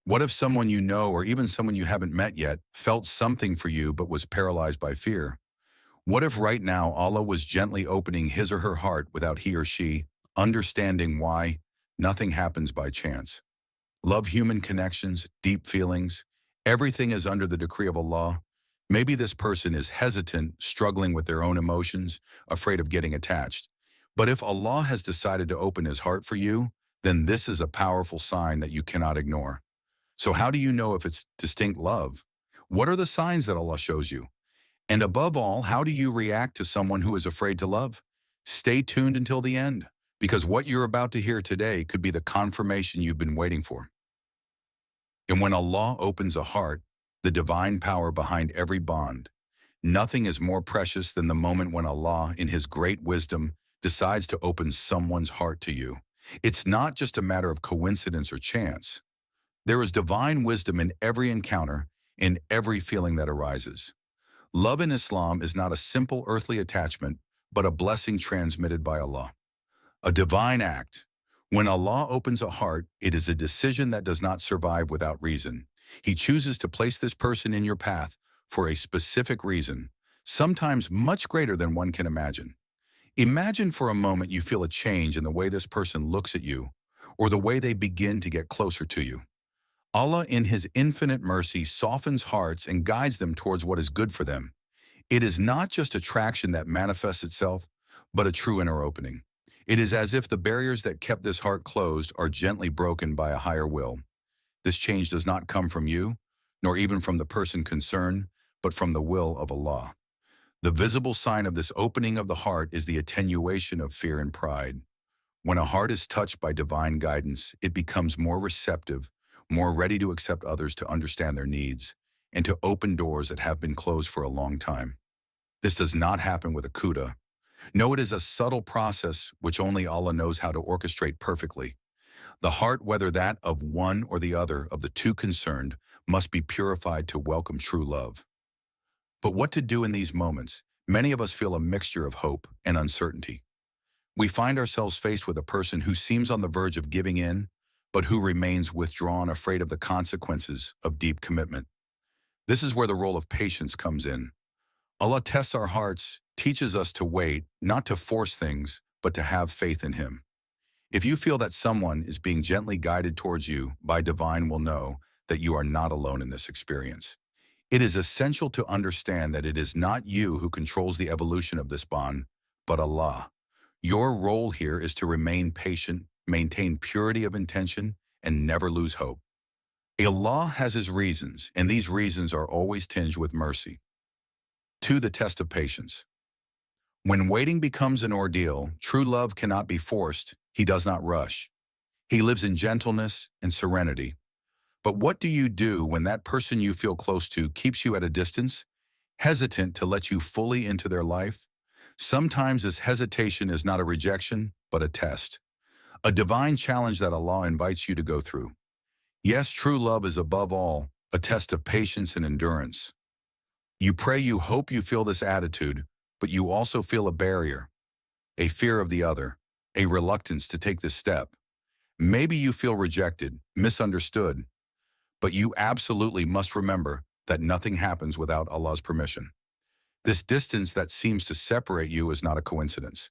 What if someone you know or even someone you haven't met yet felt something for you but was paralyzed by fear? What if right now Allah was gently opening his or her heart without he or she understanding why? Nothing happens by chance. Love, human connections, deep feelings, everything is under the decree of Allah. Maybe this person is hesitant, struggling with their own emotions, afraid of getting attached. But if Allah has decided to open his heart for you, then this is a powerful sign that you cannot ignore. So how do you know if it's distinct love? What are the signs that Allah shows you? And above all, how do you react to someone who is afraid to love? Stay tuned until the end, because what you're about to hear today could be the confirmation you've been waiting for. And when Allah opens a heart, the divine power behind every bond, nothing is more precious than the moment when Allah, in his great wisdom, decides to open someone's heart to you. It's not just a matter of coincidence or chance. There is divine wisdom in every encounter, in every feeling that arises. Love in Islam is not a simple earthly attachment, but a blessing transmitted by Allah. A divine act. When Allah opens a heart, it is a decision that does not survive without reason. He chooses to place this person in your path for a specific reason, sometimes much greater than one can imagine. Imagine for a moment you feel a change in the way this person looks at you, or the way they begin to get closer to you. Allah, in his infinite mercy, softens hearts and guides them towards what is good for them. It is not just attraction that manifests itself, but a true inner opening. It is as if the barriers that kept this heart closed are gently broken by a higher will. This change does not come from you, nor even from the person concerned, but from the will of Allah. The visible sign of this opening of the heart is the attenuation of fear and pride. When a heart is touched by divine guidance, it becomes more receptive, more ready to accept others, to understand their needs, and to open doors that have been closed for a long time. This does not happen with a kuda. No, it is a subtle process which only Allah knows how to orchestrate perfectly. The heart, whether that of one or the other of the two concerned, must be purified to welcome true love. But what to do in these moments? Many of us feel a mixture of hope and uncertainty. We find ourselves faced with a person who seems on the verge of giving in, but who remains withdrawn, afraid of the consequences of deep commitment. This is where the role of patience comes in. Allah tests our hearts, teaches us to wait, not to force things, but to have faith in him. If you feel that someone is being gently guided towards you by divine will, know that you are not alone in this experience. It is essential to understand that it is not you who controls the evolution of this bond, but Allah. Your role here is to remain patient, maintain purity of intention, and never lose hope. Allah has his reasons, and these reasons are always tinged with mercy. 2. The test of patience. When waiting becomes an ordeal, true love cannot be forced. He does not rush. He lives in gentleness and serenity. But what do you do when that person you feel close to keeps you at a distance, hesitant to let you fully into their life? Sometimes this hesitation is not a rejection, but a test. A divine challenge that Allah invites you to go through. Yes, true love is above all a test of patience and endurance. You pray, you hope, you feel this attitude, but you also feel a barrier, a fear of the other, a reluctance to take this step. Maybe you feel rejected, misunderstood, but you absolutely must remember that nothing happens without Allah's permission. This distance that seems to separate you is not a coincidence.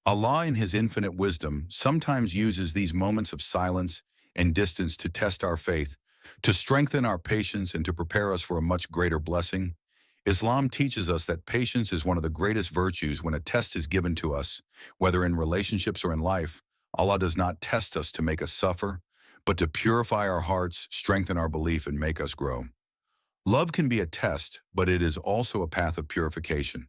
Allah, in his infinite wisdom, sometimes uses these moments of silence and distance to test our faith, to strengthen our patience, and to prepare us for a much greater blessing. Islam teaches us that patience is one of the greatest virtues. When a test is given to us, whether in relationships or in life, Allah does not test us to make us suffer, but to purify our hearts, strengthen our belief, and make us grow. Love can be a test, but it is also a path of purification.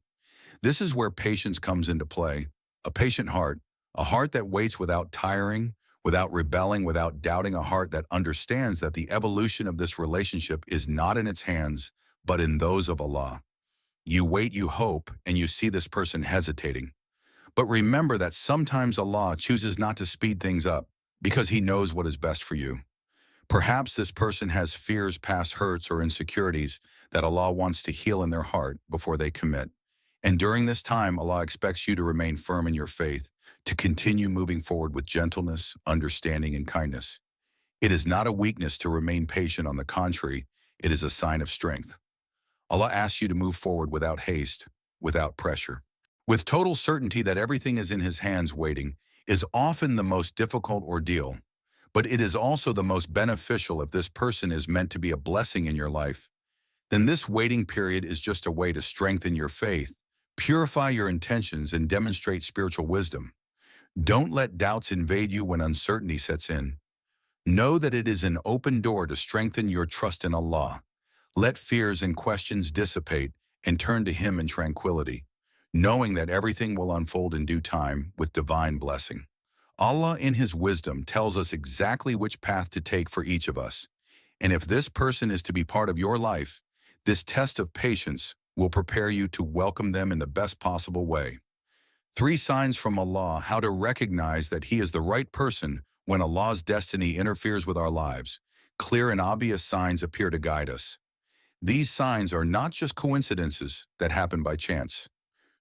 This is where patience comes into play. A patient heart, a heart that waits without tiring, without rebelling, without doubting, a heart that understands that the evolution of this relationship is not in its hands, but in those of Allah. You wait, you hope, and you see this person hesitating. But remember that sometimes Allah chooses not to speed things up because he knows what is best for you. Perhaps this person has fears, past hurts, or insecurities that Allah wants to heal in their heart before they commit. And during this time, Allah expects you to remain firm in your faith, to continue moving forward with gentleness, understanding, and kindness. It is not a weakness to remain patient. On the contrary, it is a sign of strength. Allah asks you to move forward without haste, without pressure. With total certainty that everything is in His hands. Waiting is often the most difficult ordeal, but it is also the most beneficial. If this person is meant to be a blessing in your life, then this waiting period is just a way to strengthen your faith, purify your intentions, and demonstrate spiritual wisdom. Don't let doubts invade you when uncertainty sets in. Know that it is an open door to strengthen your trust in Allah. Let fears and questions dissipate and turn to Him in tranquility, knowing that everything will unfold in due time with divine blessing. Allah in His wisdom tells us exactly which path to take for each of us. And if this person is to be part of your life, this test of patience will prepare you to welcome them in the best possible way. 3 signs from Allah how to recognize that He is the right person when Allah's destiny interferes with our lives. Clear and obvious signs appear to guide us. These signs are not just coincidences that happen by chance.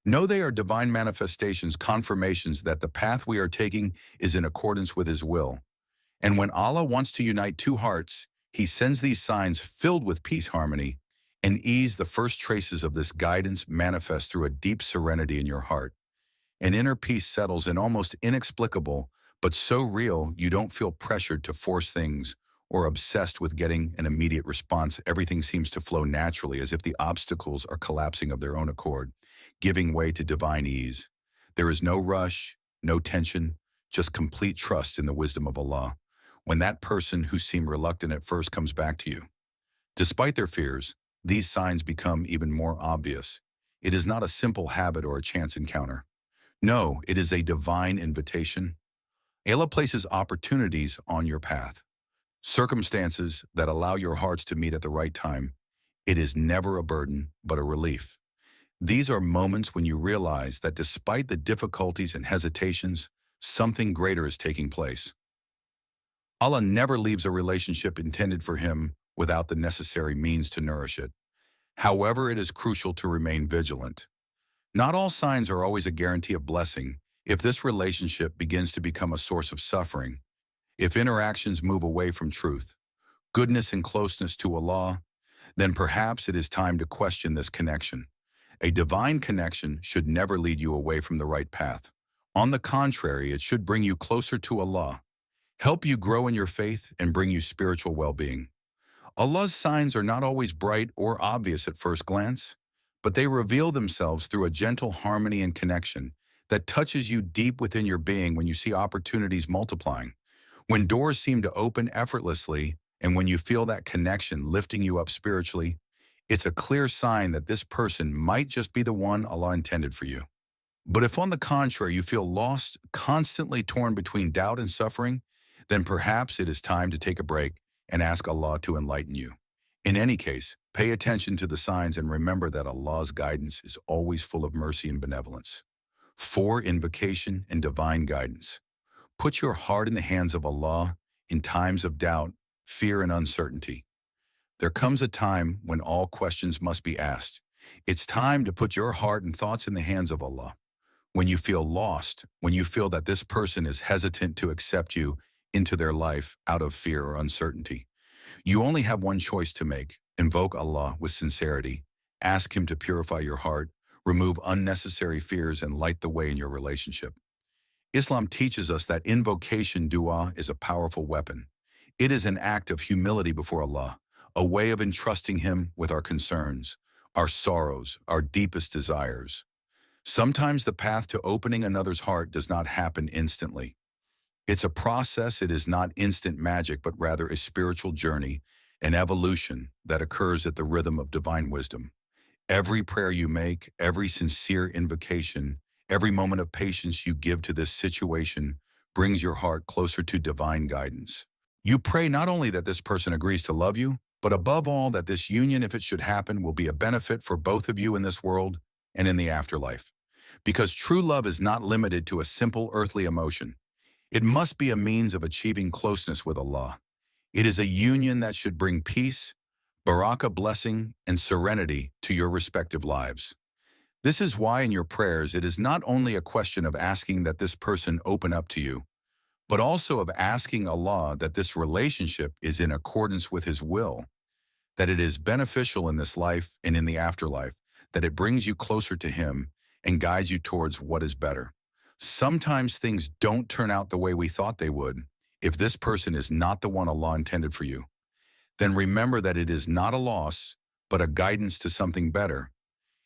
No, they are divine manifestations, confirmations that the path we are taking is in accordance with His will. And when Allah wants to unite 2 hearts, He sends these signs filled with peace, harmony, and ease. The first traces of this guidance manifest through a deep serenity in your heart. An inner peace settles in, almost inexplicable, but so real you don't feel pressured to force things or obsessed with getting an immediate response. Everything seems to flow naturally, as if the obstacles are collapsing of their own accord, giving way to divine ease. There is no rush, no tension, just complete trust in the wisdom of Allah. When that person who seemed reluctant at first comes back to you, despite their fears, these signs become even more obvious. It is not a simple habit or a chance encounter. No, it is a divine invitation. Allah places opportunities on your path, circumstances that allow your hearts to meet at the right time. It is never a burden, but a relief. These are moments when you realize that despite the difficulties and hesitations, something greater is taking place. Allah never leaves a relationship intended for Him without the necessary means to nourish it. However, it is crucial to remain vigilant. Not all signs are always a guarantee of blessing. If this relationship begins to become a source of suffering, if interactions move away from truth, goodness, and closeness to Allah, then perhaps it is time to question this connection. A divine connection should never lead you away from the right path. On the contrary, it should bring you closer to Allah, help you grow in your faith, and bring you spiritual well-being. Allah's signs are not always bright or obvious at first glance, but they reveal themselves through a gentle harmony and connection that touches you deep within your being. When you see opportunities multiplying, when doors seem to open effortlessly, and when you feel that connection lifting you up spiritually, it's a clear sign that this person might just be the one Allah intended for you. But if on the contrary you feel lost, constantly torn between doubt and suffering, then perhaps it is time to take a break and ask Allah to enlighten you. In any case, pay attention to the signs and remember that Allah's guidance is always full of mercy and benevolence. 4. Invocation and divine guidance. Put your heart in the hands of Allah in times of doubt, fear, and uncertainty. There comes a time when all questions must be asked. It's time to put your heart and thoughts in the hands of Allah. When you feel lost, when you feel that this person is hesitant to accept you into their life out of fear or uncertainty, you only have one choice to make. Invoke Allah with sincerity. Ask Him to purify your heart, remove unnecessary fears, and light the way in your relationship. Islam teaches us that invocation dua is a powerful weapon. It is an act of humility before Allah, a way of entrusting Him with our concerns, our sorrows, our deepest desires. Sometimes the path to opening another's heart does not happen instantly. It's a process. It is not instant magic, but rather a spiritual journey, an evolution that occurs at the rhythm of divine wisdom. Every prayer you make, every sincere invocation, every moment of patience you give to this situation brings your heart closer to divine guidance. You pray not only that this person agrees to love you, but above all that this union, if it should happen, will be a benefit for both of you in this world and in the afterlife. Because true love is not limited to a simple earthly emotion. It must be a means of achieving closeness with Allah. It is a union that should bring peace, barakah, blessing, and serenity to your respective lives. This is why in your prayers it is not only a question of asking that this person open up to you, but also of asking Allah that this relationship is in accordance with His will, that it is beneficial in this life and in the afterlife, that it brings you closer to Him and guides you towards what is better. Sometimes things don't turn out the way we thought they would. If this person is not the one Allah intended for you, then remember that it is not a loss, but a guidance to something better.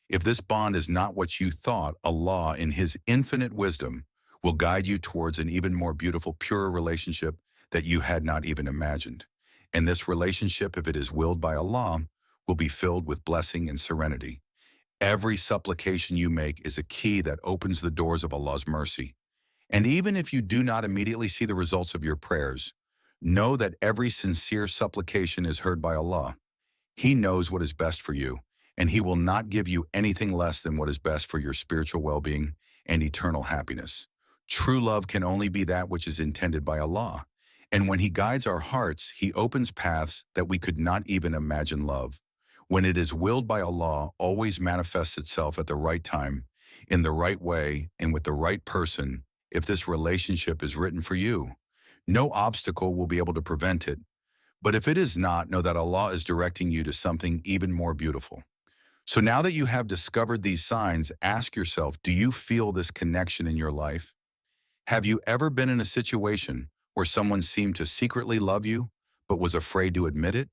If this bond is not what you thought, Allah, in His infinite wisdom, will guide you towards an even more beautiful, purer relationship that you had not even imagined. And this relationship, if it is willed by Allah, will be filled with blessing and serenity. Every supplication you make is a key that opens the doors of Allah's mercy. And even if you do not immediately see the results of your prayers, know that every sincere supplication is heard by Allah. He knows what is best for you, and He will not give you anything less than what is best for your spiritual well-being and eternal happiness. True love can only be that which is intended by Allah. And when He guides our hearts, He opens paths that we could not even imagine love. When it is willed by Allah, always manifests itself at the right time, in the right way, and with the right person, if this relationship is written for you. No obstacle will be able to prevent it. But if it is not, know that Allah is directing you to something even more beautiful. So now that you have discovered these signs, ask yourself, do you feel this connection in your life? Have you ever been in a situation where someone seemed to secretly love you, but was afraid to admit it?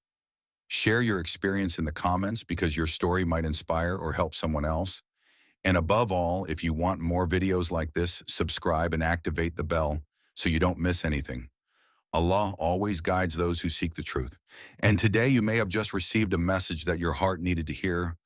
Share your experience in the comments because your story might inspire or help someone else. And above all, if you want more videos like this, subscribe and activate the bell so you don't miss anything. Allah always guides those who seek the truth. And today you may have just received a message that your heart needed to hear,